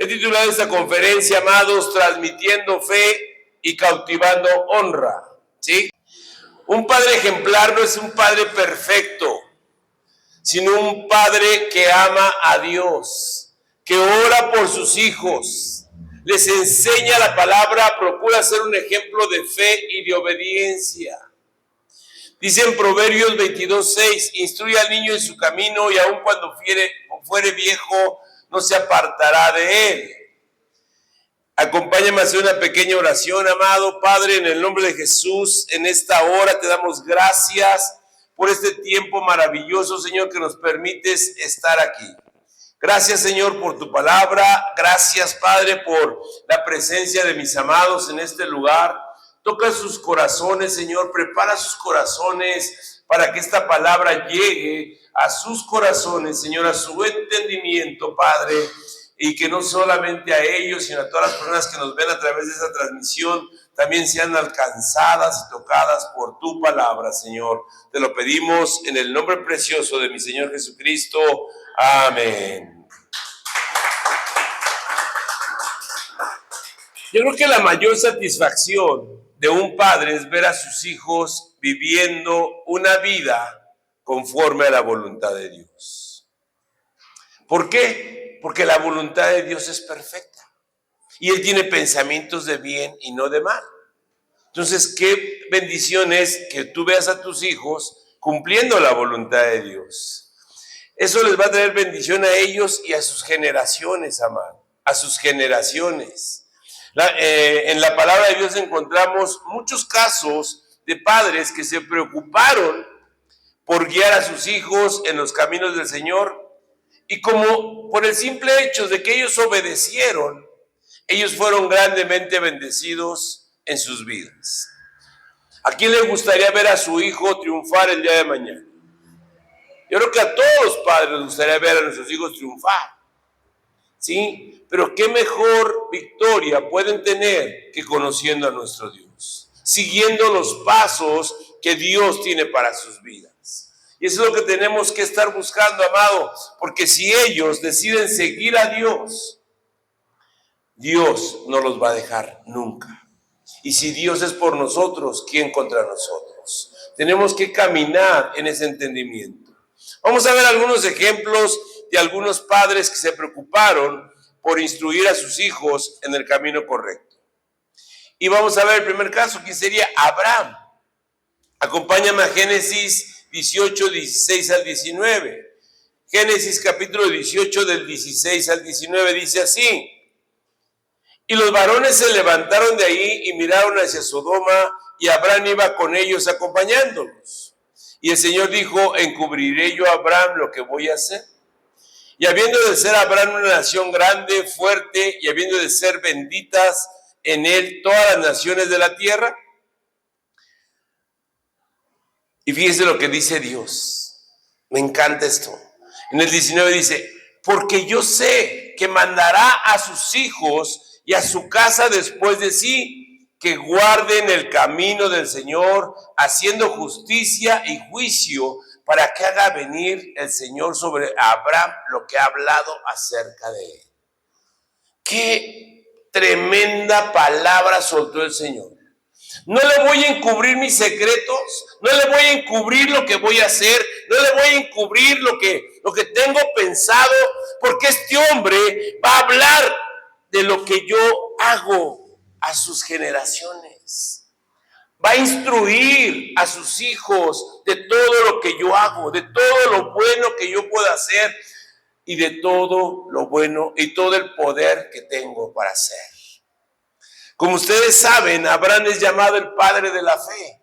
He titulado esta conferencia, amados, transmitiendo fe y cautivando honra, ¿sí? Un padre ejemplar no es un padre perfecto, sino un padre que ama a Dios, que ora por sus hijos, les enseña la palabra, procura ser un ejemplo de fe y de obediencia. Dice en Proverbios 22:6, instruye al niño en su camino y aun cuando fuere viejo, no se apartará de él. Acompáñame a hacer una pequeña oración, amado Padre, en el nombre de Jesús. En esta hora te damos gracias por este tiempo maravilloso, Señor, que nos permites estar aquí. Gracias, Señor, por tu palabra. Gracias, Padre, por la presencia de mis amados en este lugar. Toca sus corazones, Señor. Prepara sus corazones para que esta palabra llegue a sus corazones, Señor, a su entendimiento, Padre, y que no solamente a ellos, sino a todas las personas que nos ven a través de esa transmisión, también sean alcanzadas y tocadas por tu palabra, Señor. Te lo pedimos en el nombre precioso de mi Señor Jesucristo. Amén. Yo creo que la mayor satisfacción de un padre es ver a sus hijos viviendo una vida conforme a la voluntad de Dios. ¿Por qué? Porque la voluntad de Dios es perfecta y Él tiene pensamientos de bien y no de mal. Entonces, qué bendición es que tú veas a tus hijos cumpliendo la voluntad de Dios. Eso les va a traer bendición a ellos y a sus generaciones, amado, a sus generaciones. En la palabra de Dios encontramos muchos casos de padres que se preocuparon por guiar a sus hijos en los caminos del Señor, y como por el simple hecho de que ellos obedecieron, ellos fueron grandemente bendecidos en sus vidas. ¿A quién le gustaría ver a su hijo triunfar el día de mañana? Yo creo que a todos los padres les gustaría ver a nuestros hijos triunfar, ¿sí? Pero qué mejor victoria pueden tener que conociendo a nuestro Dios, siguiendo los pasos que Dios tiene para sus vidas. Y eso es lo que tenemos que estar buscando, amado, porque si ellos deciden seguir a Dios, Dios no los va a dejar nunca. Y si Dios es por nosotros, ¿quién contra nosotros? Tenemos que caminar en ese entendimiento. Vamos a ver algunos ejemplos de algunos padres que se preocuparon por instruir a sus hijos en el camino correcto. Y vamos a ver el primer caso, que sería Abraham. Acompáñame a Génesis 18, 16 al 19. Génesis capítulo 18 del 16 al 19 dice así: y los varones se levantaron de ahí y miraron hacia Sodoma, y Abraham iba con ellos acompañándolos. Y el Señor dijo: encubriré yo a Abraham lo que voy a hacer. Y habiendo de ser Abraham una nación grande, fuerte, y habiendo de ser benditas en él todas las naciones de la tierra. Y fíjense lo que dice Dios. Me encanta esto. En el 19 dice: porque yo sé que mandará a sus hijos y a su casa después de sí, que guarden el camino del Señor, haciendo justicia y juicio, para que haga venir el Señor sobre Abraham lo que ha hablado acerca de él. Qué tremenda palabra soltó el Señor. No le voy a encubrir mis secretos, no le voy a encubrir lo que voy a hacer, no le voy a encubrir lo que tengo pensado, porque este hombre va a hablar de lo que yo hago a sus generaciones. Va a instruir a sus hijos de todo lo que yo hago, de todo lo bueno que yo pueda hacer y de todo lo bueno y todo el poder que tengo para hacer. Como ustedes saben, Abraham es llamado el padre de la fe.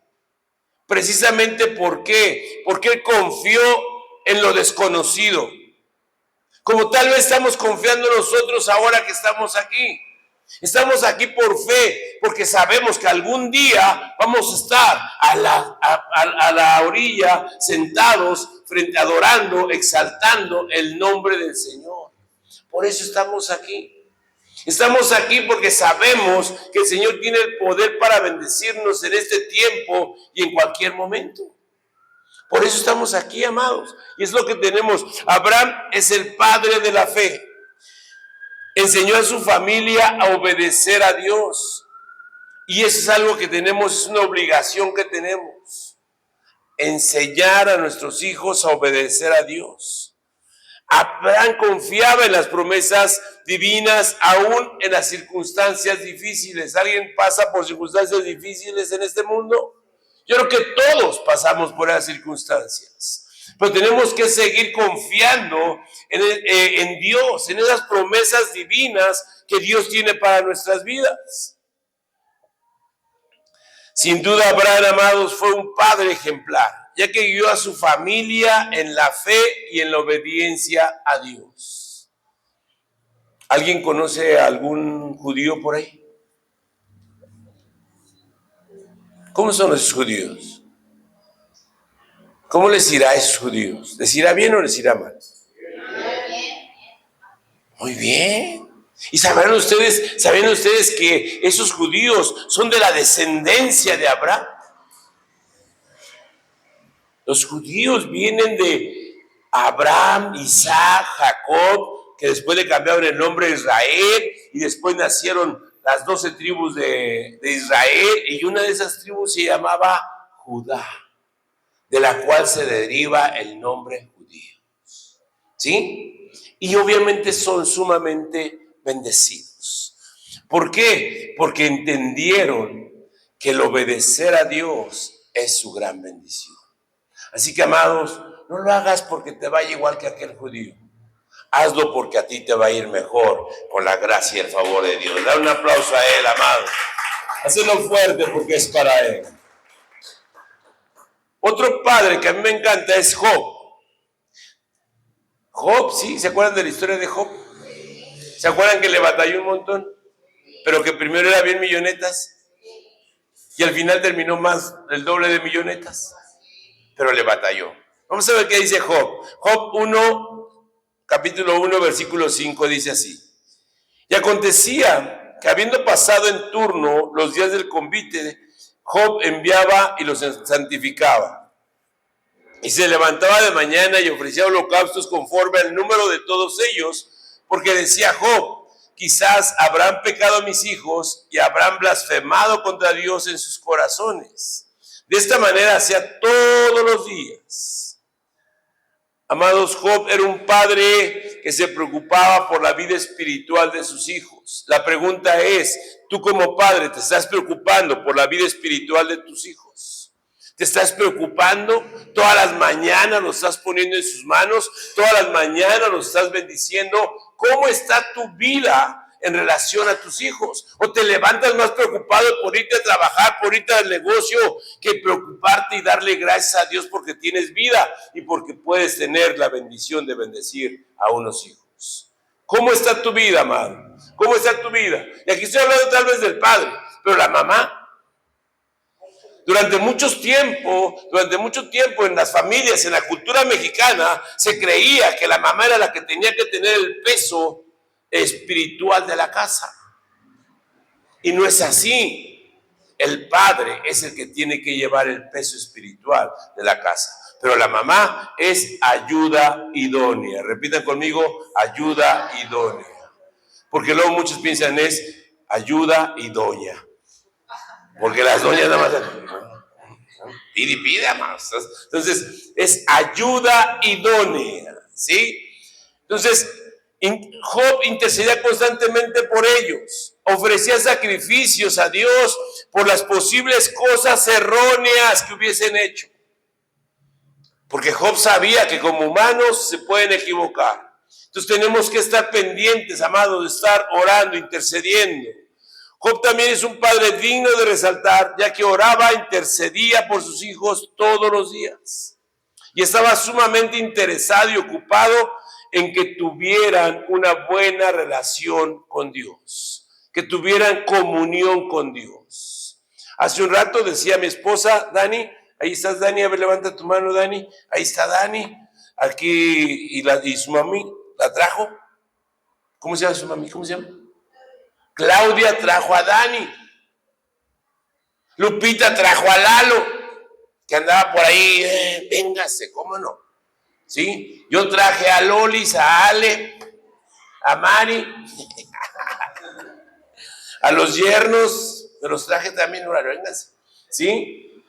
Precisamente ¿por qué? Porque él confió en lo desconocido. Como tal vez estamos confiando nosotros ahora que estamos aquí. Estamos aquí por fe, porque sabemos que algún día vamos a estar a la orilla, sentados, adorando, exaltando el nombre del Señor. Por eso estamos aquí. Estamos aquí porque sabemos que el Señor tiene el poder para bendecirnos en este tiempo y en cualquier momento. Por eso estamos aquí, amados. Y es lo que tenemos. Abraham es el padre de la fe. enseñó a su familia a obedecer a Dios. Y eso es algo que tenemos, es una obligación que tenemos. Enseñar a nuestros hijos a obedecer a Dios. Abraham confiaba en las promesas divinas, aún en las circunstancias difíciles. ¿Alguien pasa por circunstancias difíciles en este mundo? Yo creo que todos pasamos por esas circunstancias. Pero tenemos que seguir confiando en Dios, en esas promesas divinas que Dios tiene para nuestras vidas. Sin duda, Abraham, amados, fue un padre ejemplar, ya que guió a su familia en la fe y en la obediencia a Dios. ¿Alguien conoce a algún judío por ahí? ¿Cómo son los judíos? ¿Cómo les irá a esos judíos? ¿Les irá bien o les irá mal? Muy bien. ¿Y sabían ustedes que esos judíos son de la descendencia de Abraham? Los judíos vienen de Abraham, Isaac, Jacob, que después le cambiaron el nombre a Israel, y después nacieron las 12 tribus de Israel, y una de esas tribus se llamaba Judá, de la cual se deriva el nombre judíos. ¿Sí? Y obviamente son sumamente bendecidos. ¿Por qué? Porque entendieron que el obedecer a Dios es su gran bendición. Así que, amados, no lo hagas porque te vaya igual que aquel judío. Hazlo porque a ti te va a ir mejor con la gracia y el favor de Dios. Da un aplauso a él, amado. Hazlo fuerte porque es para él. Otro padre que a mí me encanta es Job. Job, ¿sí? ¿Se acuerdan de la historia de Job? ¿Se acuerdan que le batalló un montón? Pero que primero era bien millonetas y al final terminó más del doble de millonetas. Pero le batalló. Vamos a ver qué dice Job. Job 1, capítulo 1, versículo 5 dice así. Y acontecía que habiendo pasado en turno los días del convite, Job enviaba y los santificaba. Y se levantaba de mañana y ofrecía holocaustos conforme al número de todos ellos, porque decía Job, quizás habrán pecado mis hijos y habrán blasfemado contra Dios en sus corazones. De esta manera hacía todos los días. Amados, Job era un padre que se preocupaba por la vida espiritual de sus hijos. La pregunta es, ¿tú como padre te estás preocupando por la vida espiritual de tus hijos? ¿Te estás preocupando? Todas las mañanas los estás poniendo en sus manos, todas las mañanas los estás bendiciendo. ¿Cómo está tu vida en relación a tus hijos? ¿O te levantas más preocupado por irte a trabajar, por irte al negocio, que preocuparte y darle gracias a Dios porque tienes vida y porque puedes tener la bendición de bendecir a unos hijos? ¿Cómo está tu vida, amado? ¿Cómo está tu vida? Y aquí estoy hablando tal vez del padre, pero la mamá. Durante mucho tiempo en las familias, en la cultura mexicana, se creía que la mamá era la que tenía que tener el peso espiritual de la casa. Y no es así. El padre es el que tiene que llevar el peso espiritual de la casa. Pero la mamá es ayuda idónea. Repitan conmigo, ayuda idónea. Porque luego muchos piensan es ayuda y doña. Porque las doñas nada más pide más. Entonces, es ayuda idónea, ¿sí? Entonces, Job intercedía constantemente por ellos, ofrecía sacrificios a Dios por las posibles cosas erróneas que hubiesen hecho. Porque Job sabía que como humanos se pueden equivocar. Entonces tenemos que estar pendientes, amados, de estar orando, intercediendo. Job también es un padre digno de resaltar, ya que oraba, intercedía por sus hijos todos los días. Y estaba sumamente interesado y ocupado en que tuvieran una buena relación con Dios, que tuvieran comunión con Dios. Hace un rato decía mi esposa, Dani, ahí estás Dani, a ver, levanta tu mano Dani, ahí está Dani, aquí, y su mami la trajo. ¿Cómo se llama su mami? ¿Cómo se llama? Claudia trajo a Dani. Lupita trajo a Lalo, que andaba por ahí, véngase, ¿cómo no? ¿Sí? Yo traje a Lolis, a Ale, a Mari, a los yernos, me los traje también, vénganse, ¿sí?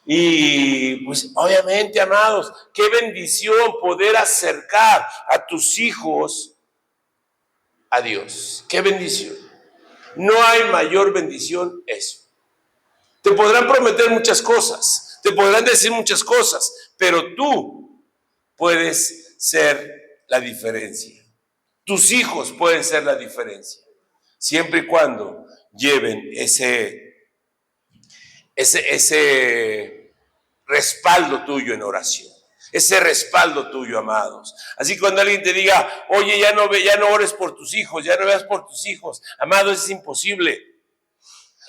Y pues obviamente, amados, qué bendición poder acercar a tus hijos a Dios. Qué bendición. No hay mayor bendición eso. Te podrán prometer muchas cosas, te podrán decir muchas cosas, pero tú puedes ser la diferencia. Tus hijos pueden ser la diferencia, siempre y cuando lleven ese respaldo tuyo en oración, ese respaldo tuyo, amados. Así que cuando alguien te diga, oye, ya no ores por tus hijos, ya no veas por tus hijos, amados, es imposible.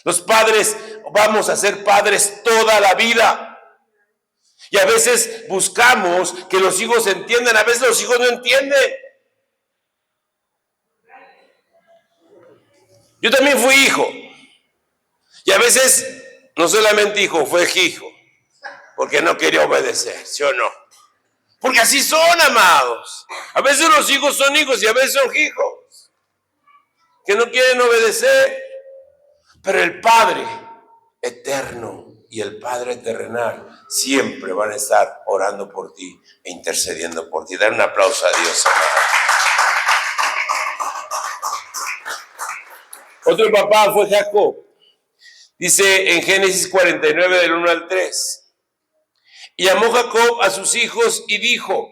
Los padres vamos a ser padres toda la vida. Y a veces buscamos que los hijos entiendan, a veces los hijos no entienden. Yo también fui hijo. Y a veces no solamente hijo, fue hijo. Porque no quería obedecer, ¿sí o no? Porque así son, amados. A veces los hijos son hijos y a veces son hijos que no quieren obedecer. Pero el Padre eterno y el Padre terrenal siempre van a estar orando por ti e intercediendo por ti. Dar un aplauso a Dios, amado. Otro papá fue Jacob. Dice en Génesis 49 del 1 al 3. Y llamó Jacob a sus hijos y dijo,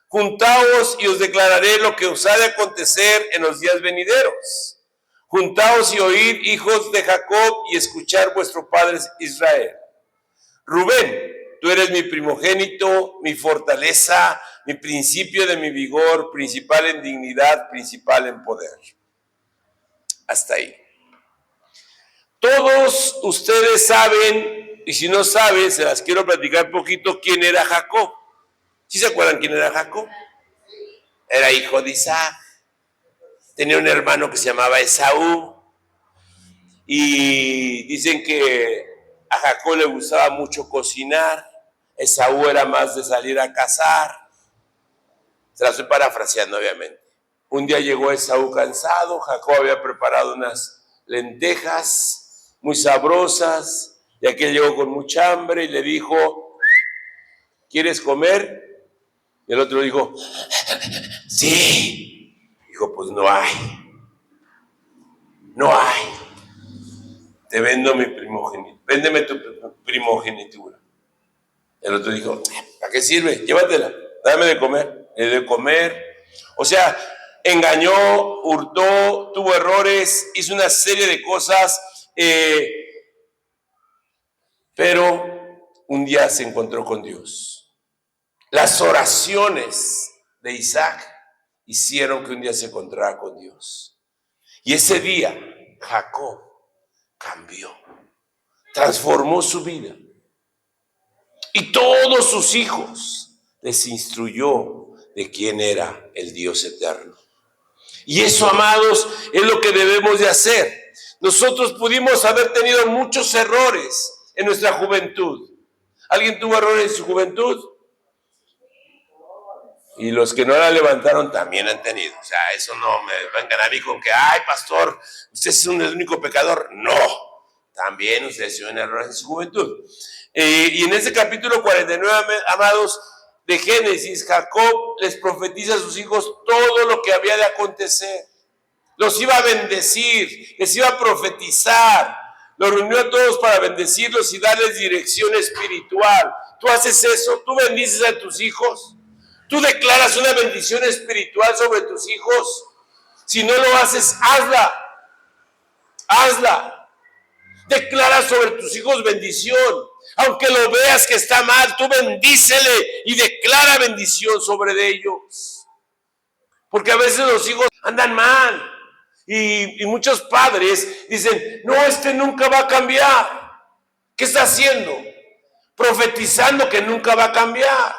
juntaos y os declararé lo que os ha de acontecer en los días venideros. Juntaos y oíd, hijos de Jacob, y escuchar vuestro padre Israel. Rubén, tú eres mi primogénito, mi fortaleza, mi principio de mi vigor, principal en dignidad, principal en poder. Hasta ahí. Todos ustedes saben, y si no saben, se las quiero platicar un poquito, quién era Jacob. ¿Sí se acuerdan quién era Jacob? Era hijo de Isaac. Tenía un hermano que se llamaba Esaú. Y dicen que a Jacob le gustaba mucho cocinar. Esaú era más de salir a cazar. Se la estoy parafraseando, obviamente. Un día llegó Esaú cansado. Jacob había preparado unas lentejas muy sabrosas. Y aquel llegó con mucha hambre y le dijo, ¿quieres comer? Y el otro dijo, sí. Dijo, pues no hay. No hay. Te vendo mi primogenitura. Véndeme tu primogenitura. El otro dijo, ¿para qué sirve? Llévatela, dame de comer. Le dio de comer. O sea, engañó, hurtó, tuvo errores, hizo una serie de cosas, pero un día se encontró con Dios. Las oraciones de Isaac hicieron que un día se encontrara con Dios. Y ese día Jacob cambió, transformó su vida. Y todos sus hijos les instruyó de quién era el Dios eterno. Y eso, amados, es lo que debemos de hacer. Nosotros pudimos haber tenido muchos errores en nuestra juventud. ¿Alguien tuvo errores en su juventud? Y los que no la levantaron también han tenido. O sea, eso no me vengan a mí con que, ay, pastor, usted es el único pecador. No, también ustedes tuvieron errores en su juventud. Y en ese capítulo 49, amados, de Génesis, Jacob les profetiza a sus hijos todo lo que había de acontecer. Los iba a bendecir, les iba a profetizar. Los reunió a todos para bendecirlos y darles dirección espiritual. ¿Tú haces eso? ¿Tú bendices a tus hijos? ¿Tú declaras una bendición espiritual sobre tus hijos? Si no lo haces, hazla. Hazla. Declara sobre tus hijos bendición. Aunque lo veas que está mal, tú bendícele y declara bendición sobre ellos. Porque a veces los hijos andan mal. Y muchos padres dicen, no, nunca va a cambiar. ¿Qué está haciendo? Profetizando que nunca va a cambiar.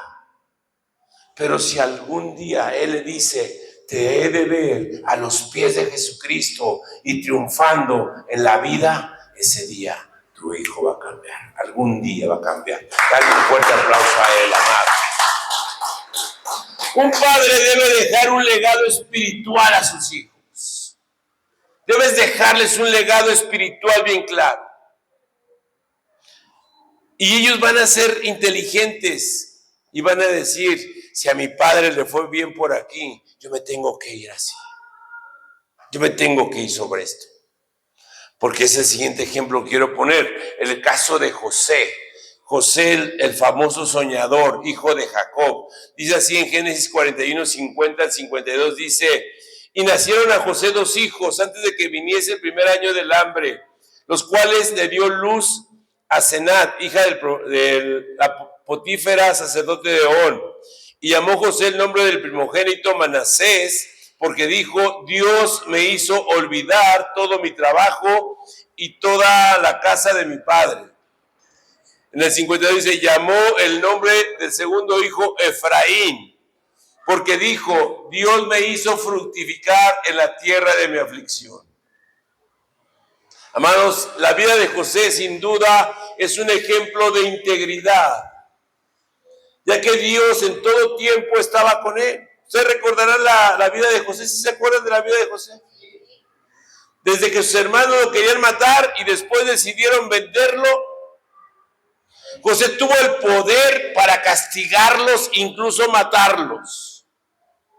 Pero si algún día Él le dice, te he de ver a los pies de Jesucristo y triunfando en la vida, ese día tu hijo va a cambiar. Algún día va a cambiar. Dale un fuerte aplauso a Él, amado. Un padre debe dejar un legado espiritual a sus hijos. Debes dejarles un legado espiritual bien claro. Y ellos van a ser inteligentes y van a decir, si a mi padre le fue bien por aquí, yo me tengo que ir así. Yo me tengo que ir sobre esto. Porque es el siguiente ejemplo que quiero poner, el caso de José. José, el famoso soñador, hijo de Jacob. Dice así en Génesis 41, 50 al 52, dice, y nacieron a José 2 hijos antes de que viniese el primer año del hambre, los cuales le dio luz a Senat, hija de la Potífera, sacerdote de On. Y llamó José el nombre del primogénito Manasés, porque dijo, Dios me hizo olvidar todo mi trabajo y toda la casa de mi padre. En el 52 dice, llamó el nombre del segundo hijo Efraín, porque dijo, Dios me hizo fructificar en la tierra de mi aflicción. Amados, la vida de José sin duda es un ejemplo de integridad, ya que Dios en todo tiempo estaba con él. Ustedes recordarán la vida de José, ¿sí se acuerdan de la vida de José? Desde que sus hermanos lo querían matar y después decidieron venderlo, José tuvo el poder para castigarlos, incluso matarlos.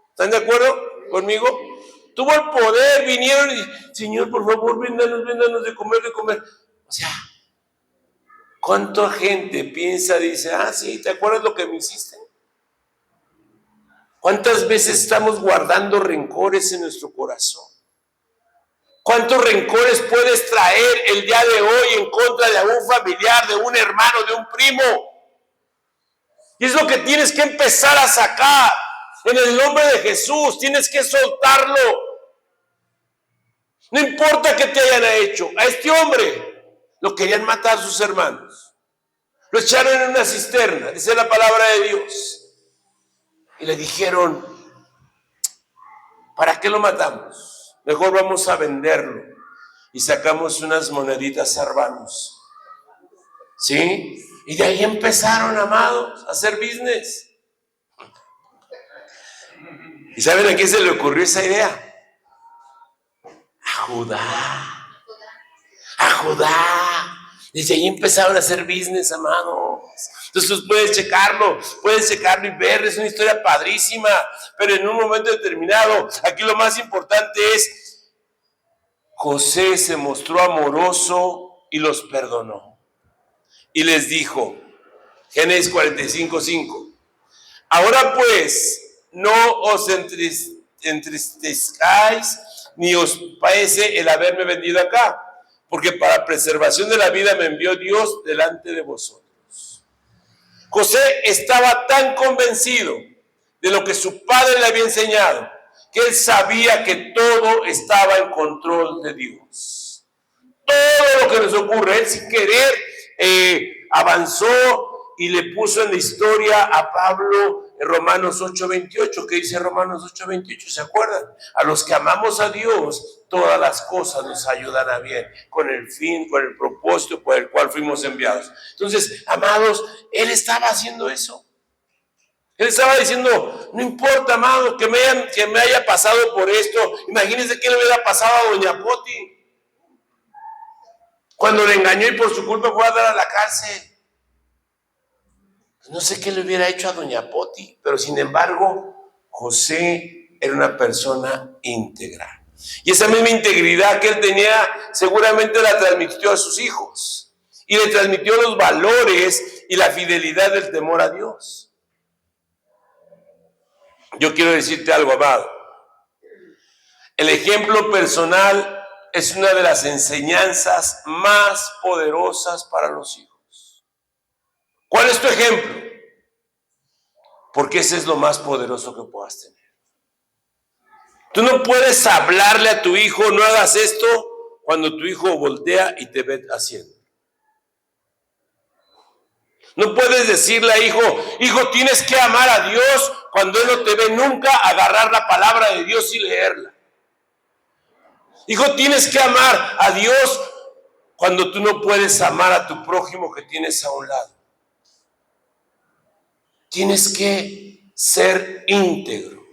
¿Están de acuerdo conmigo? Tuvo el poder, vinieron y, Señor, por favor, véndanos de comer. O sea, ¿cuánta gente piensa, dice, sí, ¿te acuerdas lo que me hiciste? ¿Cuántas veces estamos guardando rencores en nuestro corazón? ¿Cuántos rencores puedes traer el día de hoy en contra de algún familiar, de un hermano, de un primo? Y es lo que tienes que empezar a sacar. En el nombre de Jesús, tienes que soltarlo. No importa qué te hayan hecho. A este hombre lo querían matar sus hermanos. Lo echaron en una cisterna, dice la palabra de Dios. Y le dijeron, ¿para qué lo matamos? Mejor vamos a venderlo. Y sacamos unas moneditas hermanos. ¿Sí? Y de ahí empezaron, amados, a hacer business. ¿Y saben a quién se le ocurrió esa idea? A Judá. A Judá. Desde ahí empezaron a hacer business, amados. Entonces puedes checarlo y ver, es una historia padrísima, pero en un momento determinado, aquí lo más importante es, José se mostró amoroso y los perdonó. Y les dijo, Génesis 45:5, ahora pues, no os entristezcáis, ni os pese el haberme vendido acá, porque para preservación de la vida me envió Dios delante de vosotros. José estaba tan convencido de lo que su padre le había enseñado, que él sabía que todo estaba en control de Dios. Todo lo que nos ocurre, él sin querer avanzó y le puso en la historia a Pablo en Romanos 8:28, que dice Romanos 8:28, ¿se acuerdan? A los que amamos a Dios, todas las cosas nos ayudan a bien, con el fin, con el propósito por el cual fuimos enviados. Entonces, amados, él estaba haciendo eso. Él estaba diciendo, no importa, amado, que me haya pasado por esto. Imagínense qué le hubiera pasado a doña Poti cuando le engañó y por su culpa fue a dar a la cárcel. No sé qué le hubiera hecho a doña Poti, pero sin embargo, José era una persona íntegra. Y esa misma integridad que él tenía, seguramente la transmitió a sus hijos. Y le transmitió los valores y la fidelidad del temor a Dios. Yo quiero decirte algo, amado. El ejemplo personal es una de las enseñanzas más poderosas para los hijos. ¿Cuál es tu ejemplo? Porque ese es lo más poderoso que puedas tener. Tú no puedes hablarle a tu hijo, no hagas esto, cuando tu hijo voltea y te ve haciendo. No puedes decirle a hijo, tienes que amar a Dios, cuando él no te ve nunca agarrar la palabra de Dios y leerla. Hijo, tienes que amar a Dios cuando tú no puedes amar a tu prójimo que tienes a un lado. Tienes que ser íntegro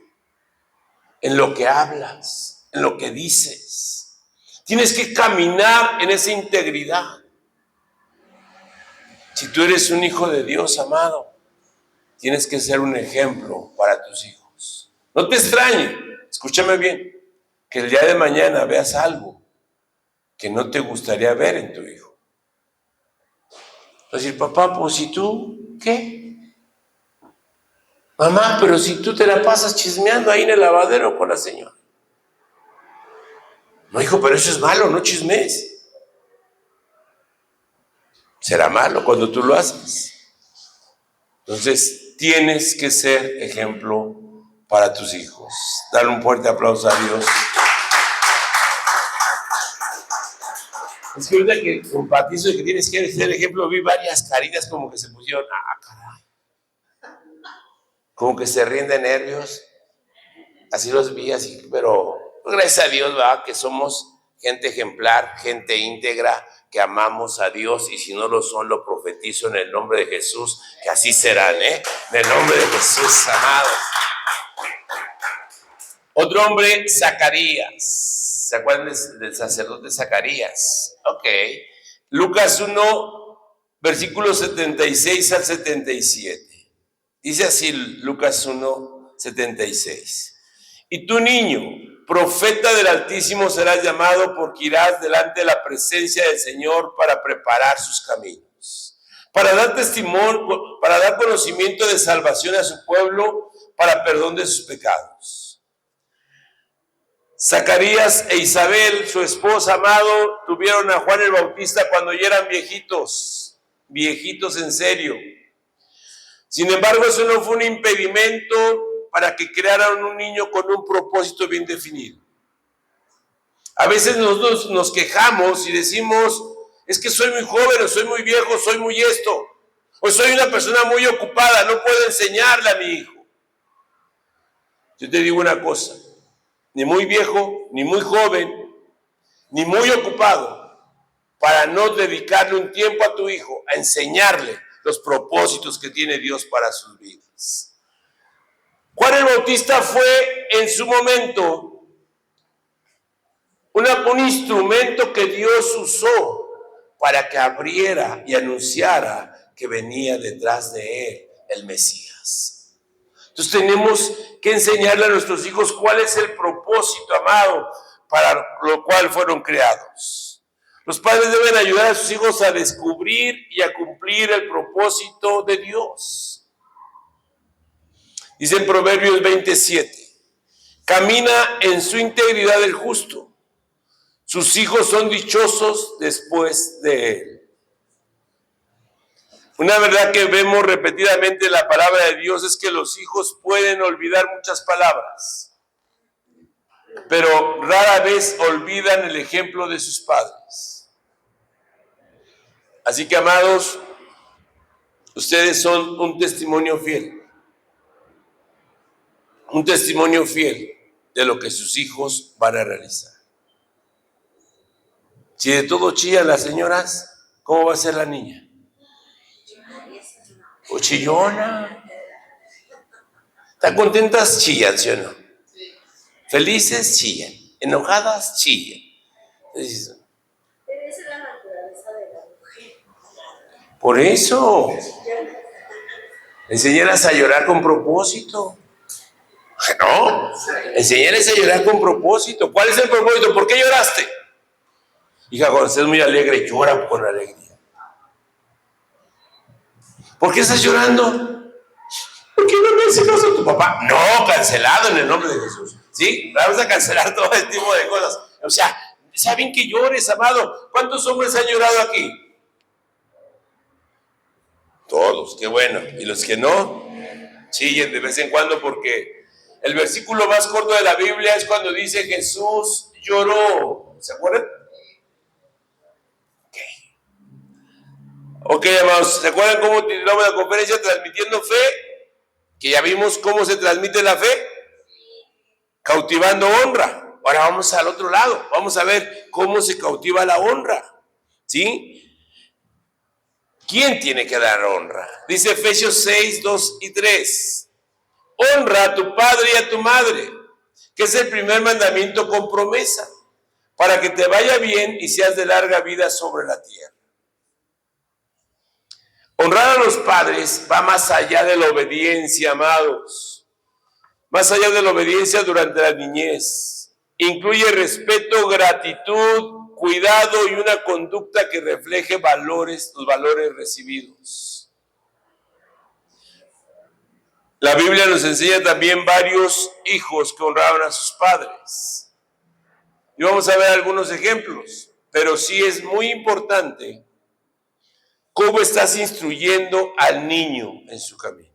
en lo que hablas, en lo que dices. Tienes que caminar en esa integridad. Si tú eres un hijo de Dios, amado, tienes que ser un ejemplo para tus hijos. No te extrañe, escúchame bien, que el día de mañana veas algo que no te gustaría ver en tu hijo. Decir, papá, pues si tú, ¿qué? Mamá, pero si tú te la pasas chismeando ahí en el lavadero con la señora. No, hijo, pero eso es malo, no chismes. Será malo cuando tú lo haces. Entonces, tienes que ser ejemplo para tus hijos. Dale un fuerte aplauso a Dios. Es que ahorita que empatizo de que tienes que ser ejemplo, vi varias caritas como que se pusieron, caray. Como que se ríen de nervios. Así los vi, así, pero gracias a Dios, ¿verdad? Que somos gente ejemplar, gente íntegra, que amamos a Dios, y si no lo son, lo profetizo en el nombre de Jesús, que así serán, En el nombre de Jesús, amados. Otro hombre, Zacarías. ¿Se acuerdan del sacerdote Zacarías? Ok. Lucas 1, versículos 76 al 77. Dice así Lucas 1, 76. Y tú, niño, profeta del Altísimo serás llamado, porque irás delante de la presencia del Señor para preparar sus caminos, para dar testimonio, para dar conocimiento de salvación a su pueblo, para perdón de sus pecados. Zacarías e Isabel, su esposa, amado, tuvieron a Juan el Bautista cuando ya eran viejitos en serio. Sin embargo, eso no fue un impedimento para que crearan un niño con un propósito bien definido. A veces nosotros nos quejamos y decimos, es que soy muy joven, o soy muy viejo, soy muy esto, o soy una persona muy ocupada, no puedo enseñarle a mi hijo. Yo te digo una cosa, ni muy viejo, ni muy joven, ni muy ocupado, para no dedicarle un tiempo a tu hijo, a enseñarle los propósitos que tiene Dios para sus vidas. Juan el Bautista fue en su momento un instrumento que Dios usó para que abriera y anunciara que venía detrás de él el Mesías. Entonces tenemos que enseñarle a nuestros hijos cuál es el propósito, amado, para lo cual fueron creados. Los padres deben ayudar a sus hijos a descubrir y a cumplir el propósito de Dios. Dice en Proverbios 27, camina en su integridad el justo, sus hijos son dichosos después de él. Una verdad que vemos repetidamente en la palabra de Dios es que los hijos pueden olvidar muchas palabras, pero rara vez olvidan el ejemplo de sus padres. Así que, amados, ustedes son un testimonio fiel. Un testimonio fiel de lo que sus hijos van a realizar. Si de todo chillan las señoras, ¿cómo va a ser la niña? ¿O chillona? ¿Están contentas? Chillan, ¿sí o no? Felices, chillan. Enojadas, chillan. Entonces, pero esa es la naturaleza de la mujer. por eso, enséñalas a llorar con propósito. ¿No? Enséñales a llorar con propósito. ¿Cuál es el propósito? ¿Por qué lloraste? Hija, cuando estés muy alegre, llora con alegría. ¿Por qué estás llorando? ¿Por qué no me haces caso a tu papá? No, cancelado en el nombre de Jesús. ¿Sí? Vamos a cancelar todo este tipo de cosas. O sea, saben que llores, amado. ¿Cuántos hombres han llorado aquí? Todos, qué bueno. Y los que no, chillen de vez en cuando, porque el versículo más corto de la Biblia es cuando dice Jesús lloró. ¿Se acuerdan? Ok, amados, ¿se acuerdan cómo titulamos la conferencia? Transmitiendo fe, que ya vimos cómo se transmite la fe, cautivando honra. Ahora vamos al otro lado, vamos a ver cómo se cautiva la honra, ¿sí? ¿Quién tiene que dar honra? Dice Efesios 6, 2 y 3. Honra a tu padre y a tu madre, que es el primer mandamiento con promesa, para que te vaya bien y seas de larga vida sobre la tierra. Honrar a los padres va más allá de la obediencia, amados. Más allá de la obediencia durante la niñez. Incluye respeto, gratitud, cuidado y una conducta que refleje los valores recibidos. La Biblia nos enseña también varios hijos que honraban a sus padres. Y vamos a ver algunos ejemplos, pero sí es muy importante cómo estás instruyendo al niño en su camino.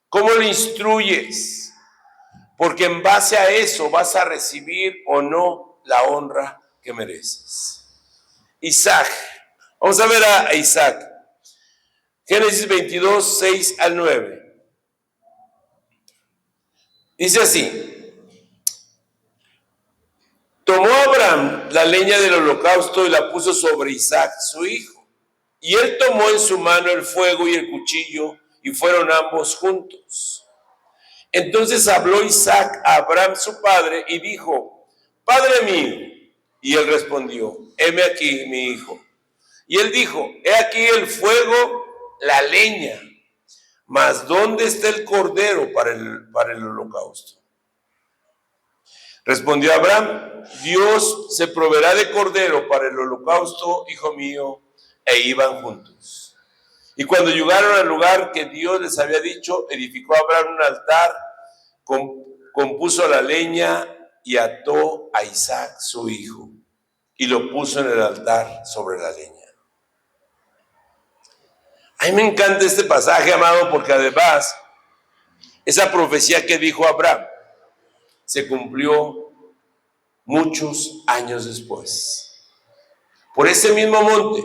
¿Cómo lo instruyes? Porque en base a eso vas a recibir o no la honra que mereces. Isaac. Vamos a ver a Isaac. Génesis 22, 6 al 9. Dice así: tomó Abraham la leña del holocausto y la puso sobre Isaac, su hijo. Y él tomó en su mano el fuego y el cuchillo, y fueron ambos juntos. Entonces habló Isaac a Abraham su padre y dijo: Padre mío. Y él respondió: heme aquí, mi hijo. Y él dijo: he aquí el fuego, la leña, mas ¿dónde está el cordero para el holocausto? Respondió Abraham: Dios se proveerá de cordero para el holocausto, hijo mío. E iban juntos. Y cuando llegaron al lugar que Dios les había dicho, edificó Abraham un altar, compuso la leña y ató a Isaac, su hijo, y lo puso en el altar sobre la leña. A mí me encanta este pasaje, amado, porque además esa profecía que dijo Abraham se cumplió muchos años después. Por ese mismo monte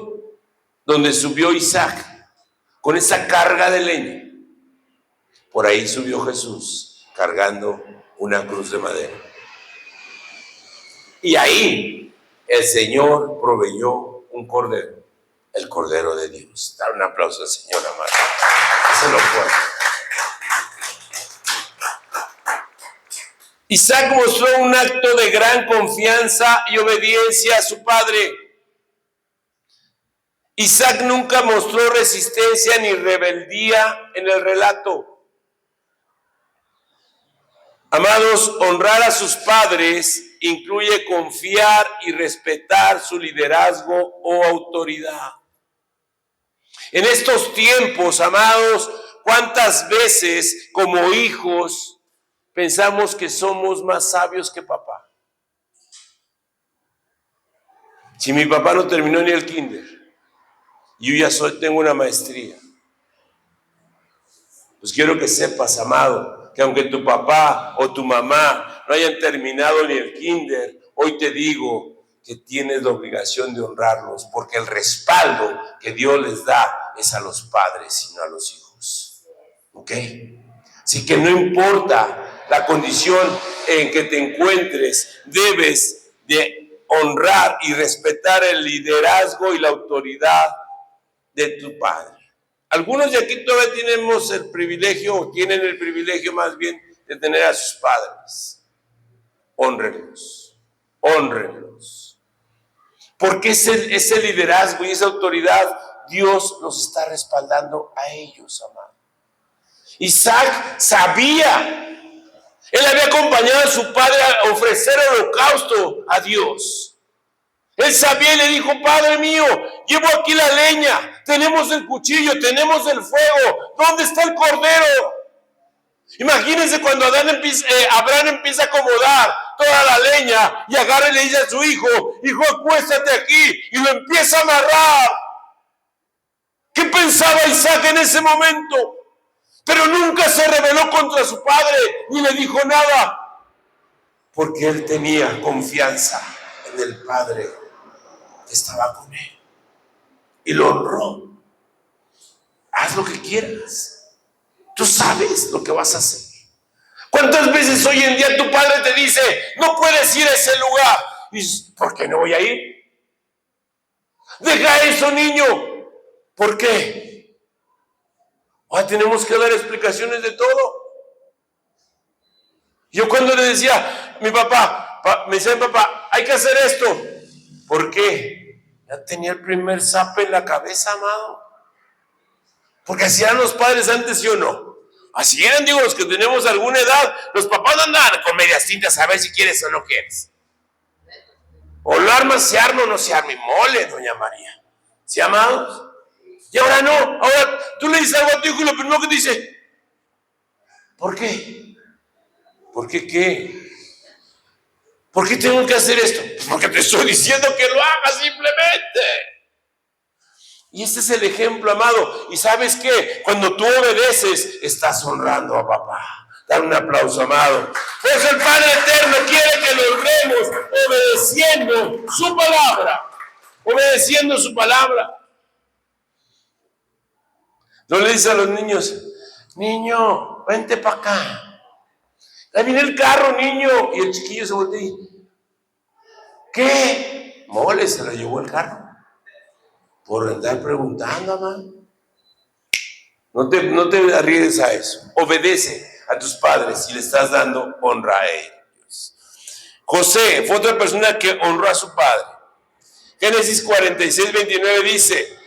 donde subió Isaac con esa carga de leña, por ahí subió Jesús cargando una cruz de madera. Y ahí el Señor proveyó un cordero, el Cordero de Dios. Dar un aplauso al Señor, amado. Se lo fue. Isaac mostró un acto de gran confianza y obediencia a su padre. Isaac nunca mostró resistencia ni rebeldía en el relato. Amados, honrar a sus padres incluye confiar y respetar su liderazgo o autoridad. En estos tiempos, amados, ¿cuántas veces como hijos pensamos que somos más sabios que papá? Si mi papá no terminó ni el kinder, yo ya tengo una maestría. Pues quiero que sepas, amado, que aunque tu papá o tu mamá no hayan terminado ni el kinder, hoy te digo que tienes la obligación de honrarlos, porque el respaldo que Dios les da es a los padres y no a los hijos. ¿Ok? Así que no importa la condición en que te encuentres, debes de honrar y respetar el liderazgo y la autoridad de tu padre. Algunos de aquí todavía tenemos el privilegio, o tienen el privilegio más bien, de tener a sus padres. Hónrenlos, hónrenlos. Porque ese liderazgo y esa autoridad, Dios los está respaldando a ellos, amado. Isaac sabía, él había acompañado a su padre a ofrecer holocausto a Dios. Él sabía y le dijo: Padre mío, llevo aquí la leña, tenemos el cuchillo, tenemos el fuego, ¿dónde está el cordero? Imagínense cuando Abraham empieza a acomodar toda la leña y agarra y le dice a su hijo: hijo, acuéstate aquí, y lo empieza a amarrar. ¿Qué pensaba Isaac en ese momento? Pero nunca se rebeló contra su padre, ni le dijo nada, porque él tenía confianza en el padre que estaba con él y lo honró. Haz lo que quieras, tú sabes lo que vas a hacer. ¿Cuántas veces hoy en día tu padre te dice: no puedes ir a ese lugar? Y dices: ¿por qué no voy a ir? Deja eso, niño. ¿Por qué? Ahora tenemos que dar explicaciones de todo. Yo cuando le decía, me decía mi papá, hay que hacer esto. ¿Por qué? Ya tenía el primer zape en la cabeza, amado. Porque así eran los padres antes, ¿sí o no? Así eran, digo, los que tenemos alguna edad. Los papás no andaban con medias tintas a ver si quieres o no quieres. O lo armas, se arma o no se arma. Y mole, doña María. ¿Sí, amados? Y ahora no. Ahora tú le dices algo a tu hijo y lo primero que te dice, ¿por qué? ¿Por qué qué? ¿Por qué tengo que hacer esto? Pues porque te estoy diciendo que lo hagas simplemente. Y este es el ejemplo, amado. Y ¿sabes qué? Cuando tú obedeces, estás honrando a papá. Dale un aplauso, amado. Pues el Padre Eterno quiere que lo honremos obedeciendo su palabra. Obedeciendo su palabra. No le dice a los niños, niño, vente para acá. Ahí viene el carro, niño. Y el chiquillo se voltea y, ¿qué? Mole, se lo llevó el carro. Por andar preguntando, mamá. No te arriesgues a eso. Obedece a tus padres y le estás dando honra a ellos. José fue otra persona que honró a su padre. Génesis 46, 29 dice,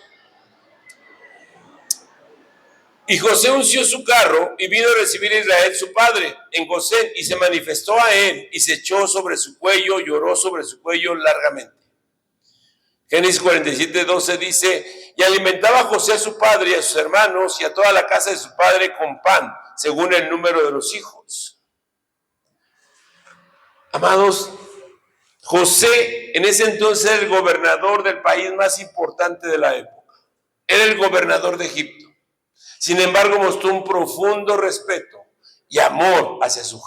y José unció su carro y vino a recibir a Israel su padre en Gosén y se manifestó a él y se echó sobre su cuello, lloró sobre su cuello largamente. Génesis 47, 12 dice, y alimentaba a José a su padre y a sus hermanos y a toda la casa de su padre con pan, según el número de los hijos. Amados, José en ese entonces era el gobernador del país más importante de la época. Era el gobernador de Egipto. Sin embargo, mostró un profundo respeto y amor hacia su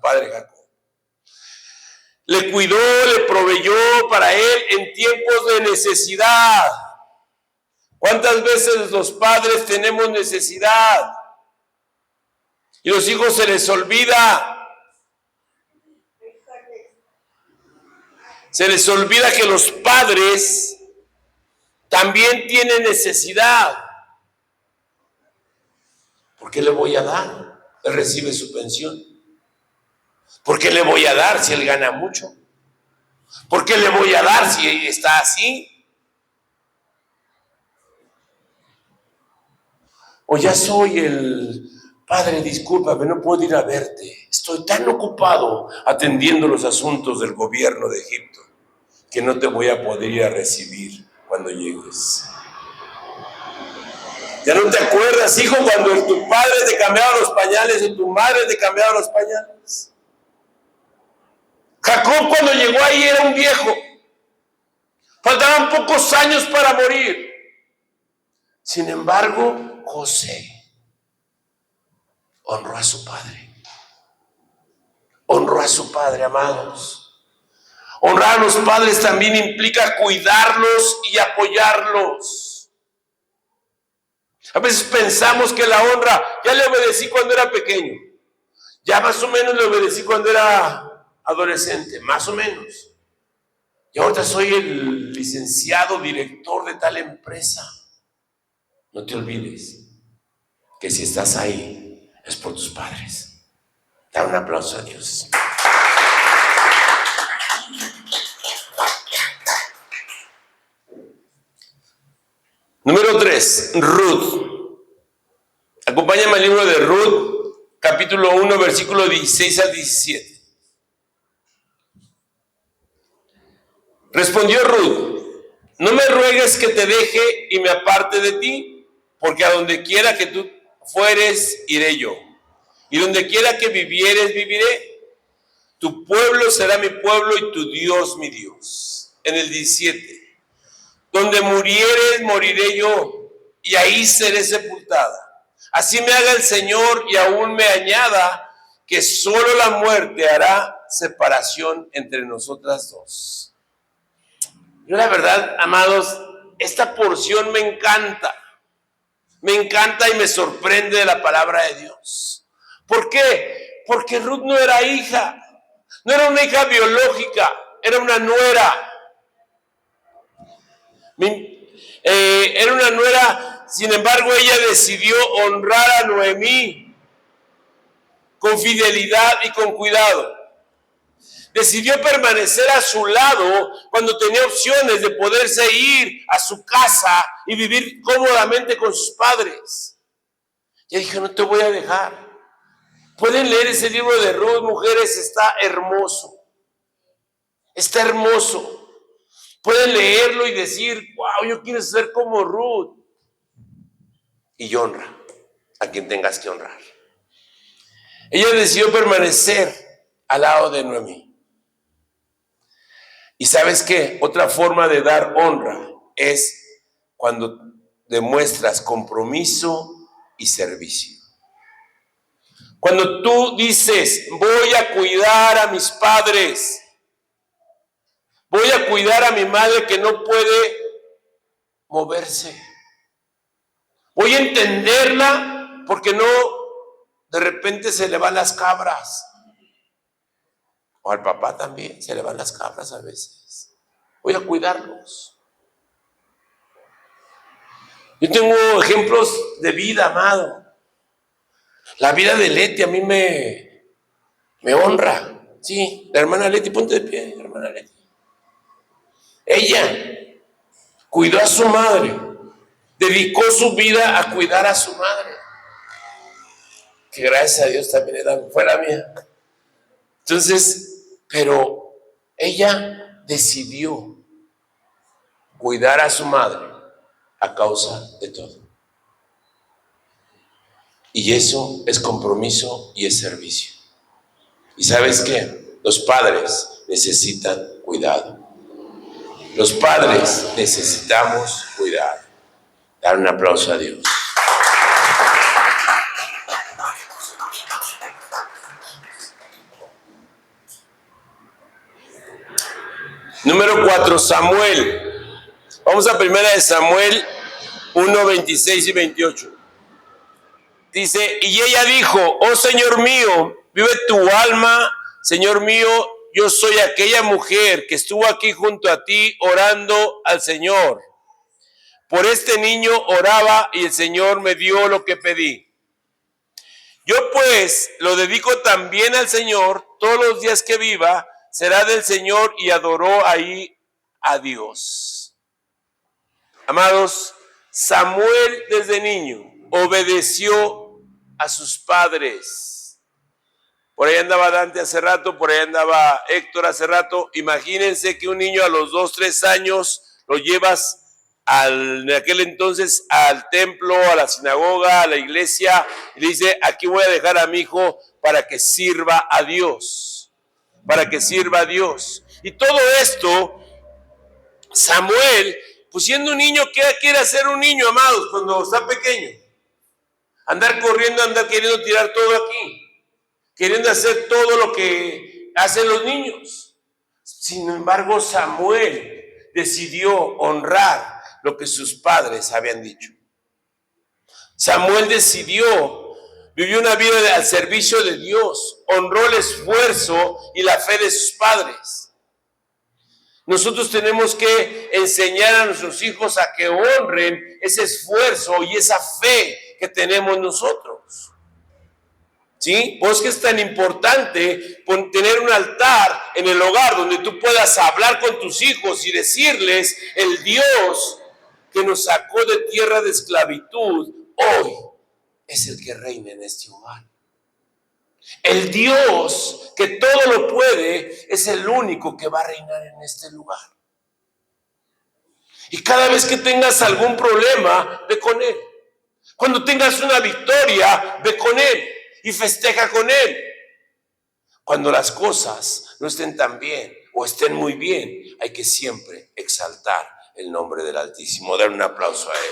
padre Jacob. Le cuidó, le proveyó para él en tiempos de necesidad. ¿Cuántas veces los padres tenemos necesidad? Y los hijos se les olvida. Se les olvida que los padres también tienen necesidad. ¿Por qué le voy a dar? Él recibe su pensión. ¿Por qué le voy a dar si él gana mucho? ¿Por qué le voy a dar si está así? O ya soy el padre, discúlpame, no puedo ir a verte. Estoy tan ocupado atendiendo los asuntos del gobierno de Egipto que no te voy a poder ir a recibir cuando llegues. ¿Ya no te acuerdas, hijo, cuando tu padre te cambiaba los pañales o tu madre te cambiaba los pañales? Jacob cuando llegó ahí era un viejo. Faltaban pocos años para morir. Sin embargo, José honró a su padre. Honró a su padre, amados. Honrar a los padres también implica cuidarlos y apoyarlos. A veces pensamos que la honra, ya le obedecí cuando era pequeño. Ya más o menos le obedecí cuando era adolescente, más o menos. Y ahorita soy el licenciado director de tal empresa. No te olvides que si estás ahí es por tus padres. Da un aplauso a Dios. Número 3, Ruth. Acompáñame al libro de Ruth, capítulo 1, versículo 16 al 17. Respondió Ruth, no me ruegues que te deje y me aparte de ti, porque a donde quiera que tú fueres, iré yo. Y donde quiera que vivieres, viviré. Tu pueblo será mi pueblo y tu Dios mi Dios. En el 17. Donde murieres, moriré yo, y ahí seré sepultada. Así me haga el Señor y aún me añada que solo la muerte hará separación entre nosotras dos. Yo la verdad, amados, esta porción me encanta y me sorprende de la palabra de Dios. ¿Por qué? Porque Ruth no era hija, no era una hija biológica, era una nuera. Era una nuera, sin embargo ella decidió honrar a Noemí. con fidelidad y con cuidado. Decidió permanecer a su lado cuando tenía opciones de poderse ir a su casa y vivir cómodamente con sus padres. Ella dijo, no te voy a dejar. Pueden leer ese libro de Ruth, mujeres, está hermoso. Está hermoso. Pueden leerlo y decir, wow, yo quiero ser como Ruth. Y honra a quien tengas que honrar. Ella decidió permanecer al lado de Noemí. Y ¿sabes qué? Otra forma de dar honra es cuando demuestras compromiso y servicio. Cuando tú dices, voy a cuidar a mis padres, voy a cuidar a mi madre que no puede moverse, voy a entenderla porque no, de repente se le van las cabras. O al papá también se le van las cabras a veces. Voy a cuidarlos. Yo tengo ejemplos de vida, amado. La vida de Leti a mí me honra. Sí, la hermana Leti, ponte de pie, hermana Leti. Ella cuidó a su madre, dedicó su vida a cuidar a su madre. Que gracias a Dios también fue la mía. Entonces, pero ella decidió cuidar a su madre a causa de todo. Y eso es compromiso y es servicio. ¿Y sabes qué? Los padres necesitan cuidado. Los padres necesitamos cuidado. Dar un aplauso a Dios. Número 4, Samuel. Vamos a 1 Samuel 1, 26 y 28. Dice, y ella dijo, oh Señor mío, vive tu alma, Señor mío, yo soy aquella mujer que estuvo aquí junto a ti orando al Señor. Por este niño oraba y el Señor me dio lo que pedí. Yo pues lo dedico también al Señor, todos los días que viva, será del Señor, y adoró ahí a Dios. Amados, Samuel desde niño obedeció a sus padres. Por ahí andaba Dante hace rato, por ahí andaba Héctor hace rato. Imagínense que un niño a los 2, 3 años lo llevas en aquel entonces al templo, a la sinagoga, a la iglesia, y le dice, aquí voy a dejar a mi hijo para que sirva a Dios. Para que sirva a Dios. Y todo esto, Samuel, pues siendo un niño, ¿qué quiere hacer un niño, amados, cuando está pequeño? Andar corriendo, andar queriendo tirar todo aquí, queriendo hacer todo lo que hacen los niños. Sin embargo, Samuel decidió honrar lo que sus padres habían dicho. Samuel decidió, vivió una vida al servicio de Dios, honró el esfuerzo y la fe de sus padres. Nosotros tenemos que enseñar a nuestros hijos a que honren ese esfuerzo y esa fe que tenemos nosotros. ¿Sí? Por eso que es tan importante tener un altar en el hogar donde tú puedas hablar con tus hijos y decirles, el Dios que nos sacó de tierra de esclavitud, hoy es el que reina en este hogar. El Dios que todo lo puede es el único que va a reinar en este lugar. Y cada vez que tengas algún problema, ve con Él. Cuando tengas una victoria, ve con Él y festeja con Él. Cuando las cosas no estén tan bien o estén muy bien, hay que siempre exaltar el nombre del Altísimo. Dar un aplauso a Él.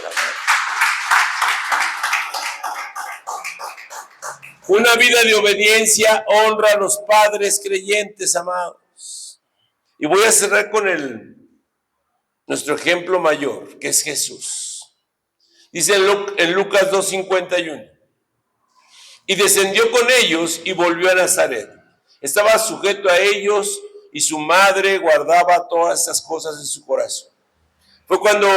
Una vida de obediencia honra a los padres creyentes, amados. Y voy a cerrar con nuestro ejemplo mayor, que es Jesús. Dice en Lucas 2:51. Y descendió con ellos y volvió a Nazaret. Estaba sujeto a ellos y su madre guardaba todas esas cosas en su corazón. Fue cuando,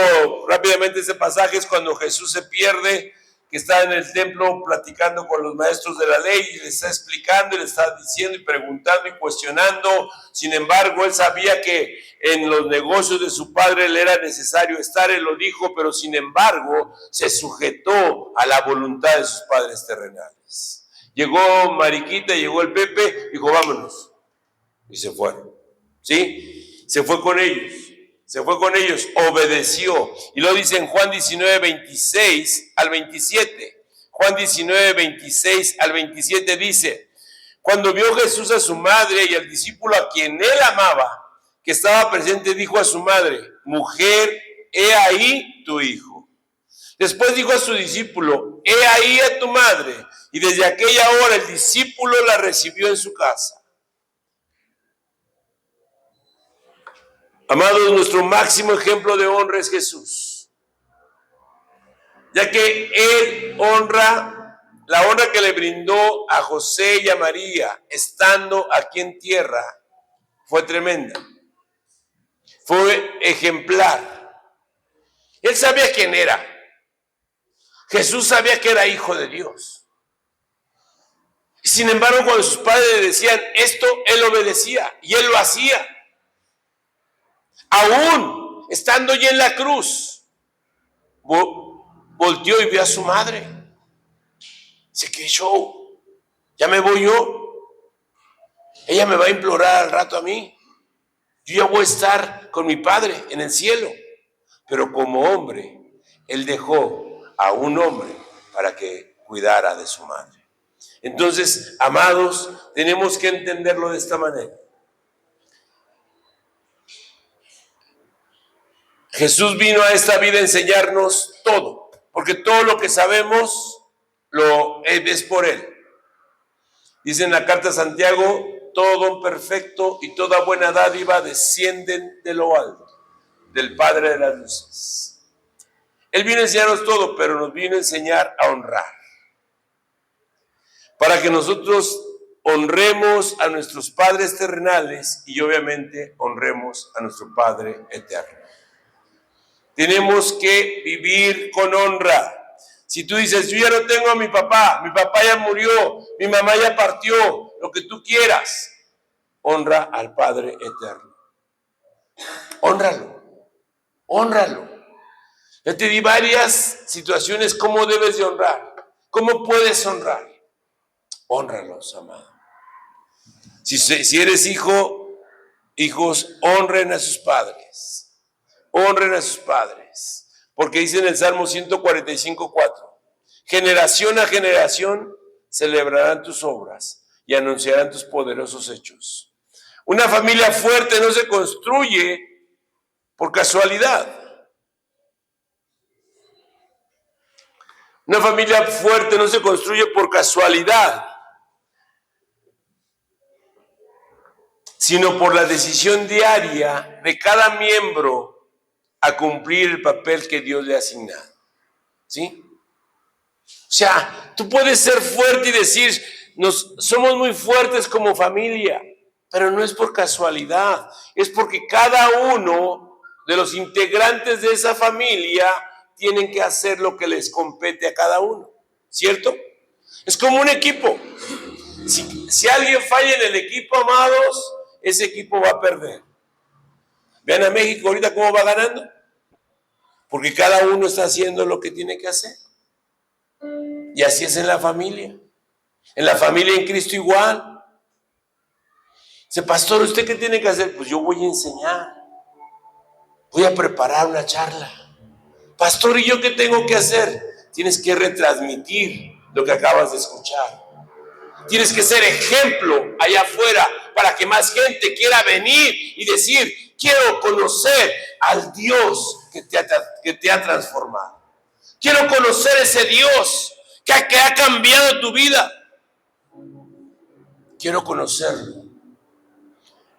rápidamente ese pasaje es cuando Jesús se pierde, que está en el templo platicando con los maestros de la ley y le está explicando y le está diciendo y preguntando y cuestionando. Sin embargo, él sabía que en los negocios de su padre le era necesario estar, él lo dijo, pero sin embargo se sujetó a la voluntad de sus padres terrenales. Llegó Mariquita, llegó el Pepe, dijo vámonos, y se fueron, ¿sí? Se fue con ellos. Se fue con ellos, obedeció. Y lo dice en Juan 19, 26 al 27. Juan 19, 26 al 27 dice: cuando vio Jesús a su madre y al discípulo a quien él amaba, que estaba presente, dijo a su madre: mujer, he ahí tu hijo. Después dijo a su discípulo: he ahí a tu madre. Y desde aquella hora el discípulo la recibió en su casa. Amados, nuestro máximo ejemplo de honra es Jesús, ya que Él la honra que le brindó a José y a María estando aquí en tierra fue tremenda, fue ejemplar. Él sabía quién era. Jesús sabía que era hijo de Dios. Sin embargo, cuando sus padres le decían esto, Él obedecía y Él lo hacía. Aún estando ya en la cruz, volteó y vio a su madre. Dice: ¿qué show? Ya me voy yo. Ella me va a implorar al rato a mí. Yo ya voy a estar con mi padre en el cielo. Pero como hombre, él dejó a un hombre para que cuidara de su madre. Entonces, amados, tenemos que entenderlo de esta manera. Jesús vino a esta vida a enseñarnos todo, porque todo lo que sabemos es por Él. Dice en la carta a Santiago: todo don perfecto y toda buena dádiva descienden de lo alto, del Padre de las luces. Él vino a enseñarnos todo, pero nos vino a enseñar a honrar, para que nosotros honremos a nuestros padres terrenales y obviamente honremos a nuestro Padre eterno. Tenemos que vivir con honra. Si tú dices: yo ya no tengo a mi papá ya murió, mi mamá ya partió, lo que tú quieras, honra al Padre eterno. Honralo. Yo te di varias situaciones cómo debes de honrar, cómo puedes honrar. Honralos, amado. Si eres hijos, honren a sus padres. Honren a sus padres, porque dice en el Salmo 145:4: generación a generación celebrarán tus obras y anunciarán tus poderosos hechos. Una familia fuerte no se construye por casualidad. Una familia fuerte no se construye por casualidad, sino por la decisión diaria de cada miembro a cumplir el papel que Dios le ha asignado. ¿Sí? O sea, tú puedes ser fuerte y decir: somos muy fuertes como familia, pero no es por casualidad, es porque cada uno de los integrantes de esa familia tienen que hacer lo que les compete a cada uno, ¿cierto? Es como un equipo. Si alguien falla en el equipo, amados, ese equipo va a perder. Vean a México ahorita cómo va ganando, porque cada uno está haciendo lo que tiene que hacer. Y así es en la familia. En la familia en Cristo igual. Dice: pastor, ¿usted qué tiene que hacer? Pues yo voy a enseñar, voy a preparar una charla. Pastor, ¿y yo qué tengo que hacer? Tienes que retransmitir lo que acabas de escuchar. Tienes que ser ejemplo allá afuera para que más gente quiera venir y decir: quiero conocer al Dios que te ha transformado. Quiero conocer ese Dios que ha cambiado tu vida. Quiero conocerlo.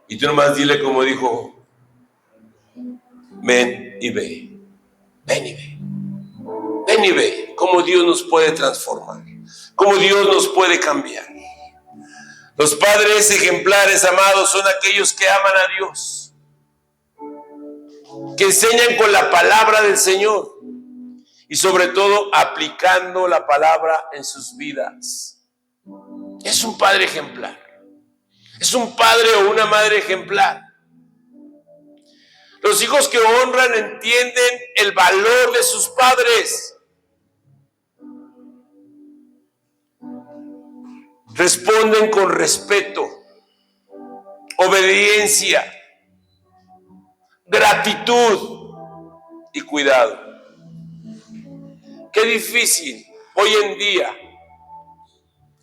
Y tú nomás dile como dijo: ven y ve. Ven y ve. Ven y ve cómo Dios nos puede transformar, cómo Dios nos puede cambiar. Los padres ejemplares, amados, son aquellos que aman a Dios, que enseñan con la palabra del Señor, y sobre todo aplicando la palabra en sus vidas. Es un padre ejemplar. Es un padre o una madre ejemplar. Los hijos que honran entienden el valor de sus padres. Responden con respeto, obediencia, gratitud y cuidado. Qué difícil hoy en día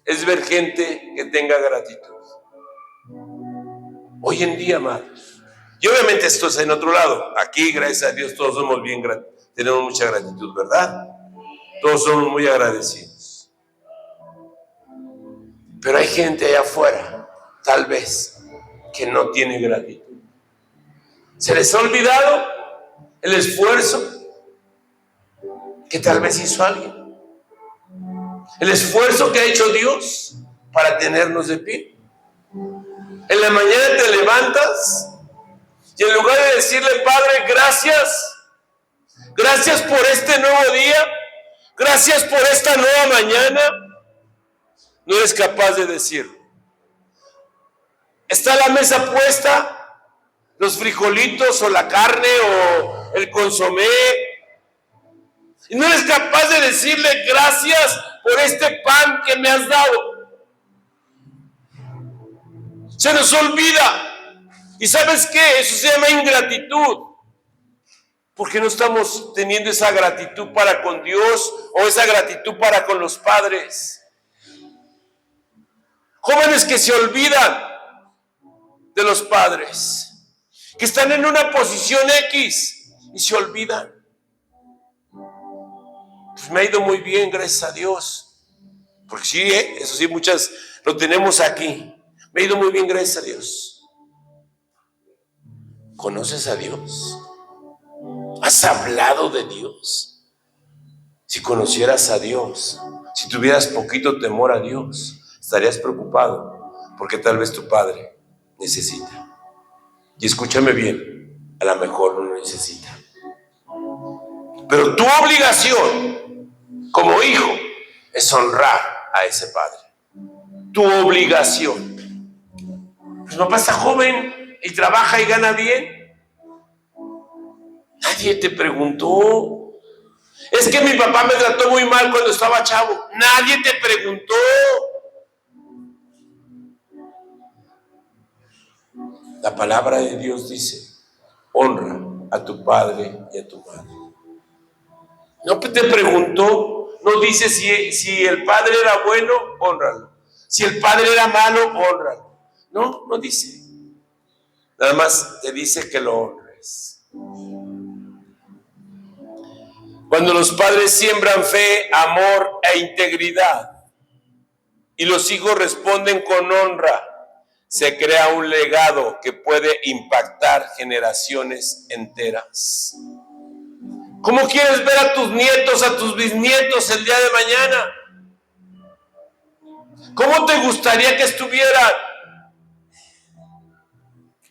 es ver gente que tenga gratitud. Hoy en día, amados. Y obviamente esto es en otro lado. Aquí, gracias a Dios, todos somos bien, tenemos mucha gratitud, ¿verdad? Todos somos muy agradecidos. Pero hay gente allá afuera, tal vez, que no tiene gratitud. Se les ha olvidado el esfuerzo que tal vez hizo alguien. El esfuerzo que ha hecho Dios para tenernos de pie. En la mañana te levantas y en lugar de decirle, Padre, gracias. Gracias por este nuevo día. Gracias por esta nueva mañana. No eres capaz de decirlo. Está la mesa puesta, los frijolitos o la carne o el consomé. Y no eres capaz de decirle gracias por este pan que me has dado. Se nos olvida. ¿Y sabes qué? Eso se llama ingratitud. Porque no estamos teniendo esa gratitud para con Dios o esa gratitud para con los padres. Jóvenes que se olvidan de los padres, que están en una posición X y se olvidan. Pues me ha ido muy bien, gracias a Dios. Porque sí, eso sí, muchas lo tenemos aquí. Me ha ido muy bien, gracias a Dios. ¿Conoces a Dios? ¿Has hablado de Dios? Si conocieras a Dios, si tuvieras poquito temor a Dios, estarías preocupado porque tal vez tu padre necesita. Y escúchame bien, a lo mejor no necesita. Pero tu obligación como hijo es honrar a ese padre. Tu obligación. Tu papá está joven y trabaja y gana bien. Nadie te preguntó. Es que mi papá me trató muy mal cuando estaba chavo. Nadie te preguntó. La palabra de Dios dice, honra a tu padre y a tu madre. No te preguntó, no dice si el padre era bueno, hónralo. Si el padre era malo, hónralo. No dice. Nada más te dice que lo honres. Cuando los padres siembran fe, amor e integridad y los hijos responden con honra, se crea un legado que puede impactar generaciones enteras. ¿Cómo quieres ver a tus nietos, a tus bisnietos el día de mañana? ¿Cómo te gustaría que estuvieran?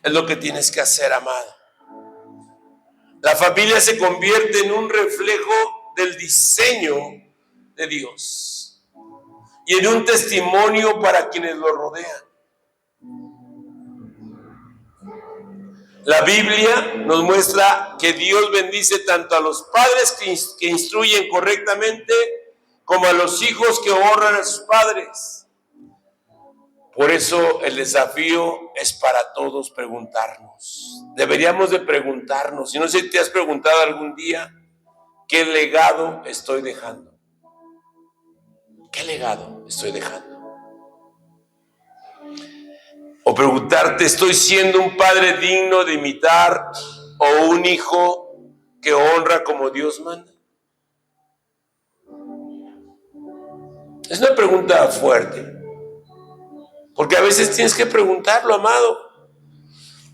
Es lo que tienes que hacer, amado. La familia se convierte en un reflejo del diseño de Dios y en un testimonio para quienes lo rodean. La Biblia nos muestra que Dios bendice tanto a los padres que instruyen correctamente como a los hijos que honran a sus padres. Por eso el desafío es para todos preguntarnos. Deberíamos de preguntarnos. Si no sé si te has preguntado algún día, ¿qué legado estoy dejando? ¿Qué legado estoy dejando? O preguntarte, ¿estoy siendo un padre digno de imitar o un hijo que honra como Dios manda? Es una pregunta fuerte, porque a veces tienes que preguntarlo, amado.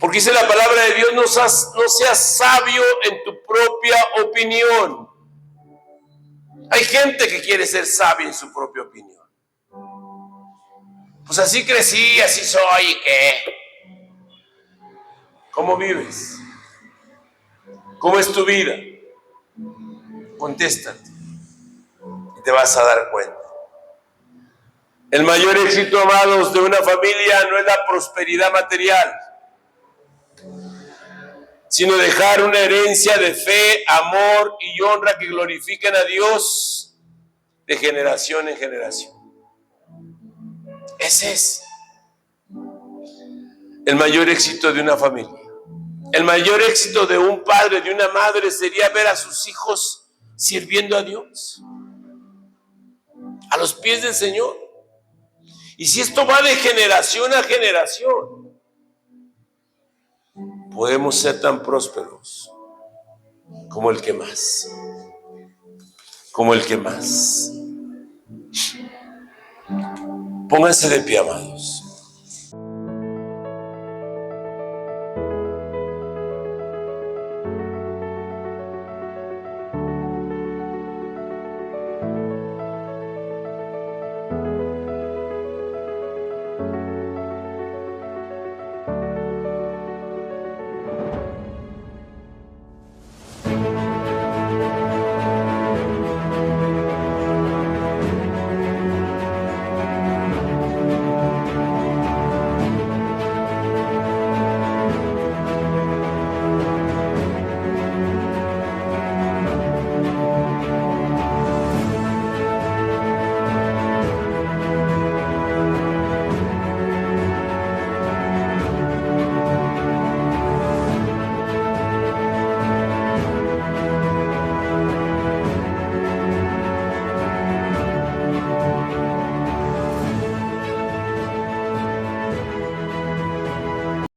Porque dice la palabra de Dios, no seas sabio en tu propia opinión. Hay gente que quiere ser sabia en su propia opinión. Pues así crecí, así soy, ¿y qué? ¿Cómo vives? ¿Cómo es tu vida? Contéstate y te vas a dar cuenta. El mayor éxito, amados, de una familia no es la prosperidad material, sino dejar una herencia de fe, amor y honra que glorifiquen a Dios de generación en generación. Ese es el mayor éxito de una familia. El mayor éxito de un padre, de una madre, sería ver a sus hijos sirviendo a Dios, a los pies del Señor. Y si esto va de generación a generación, podemos ser tan prósperos como el que más. Como el que más. Pónganse de pie, amados.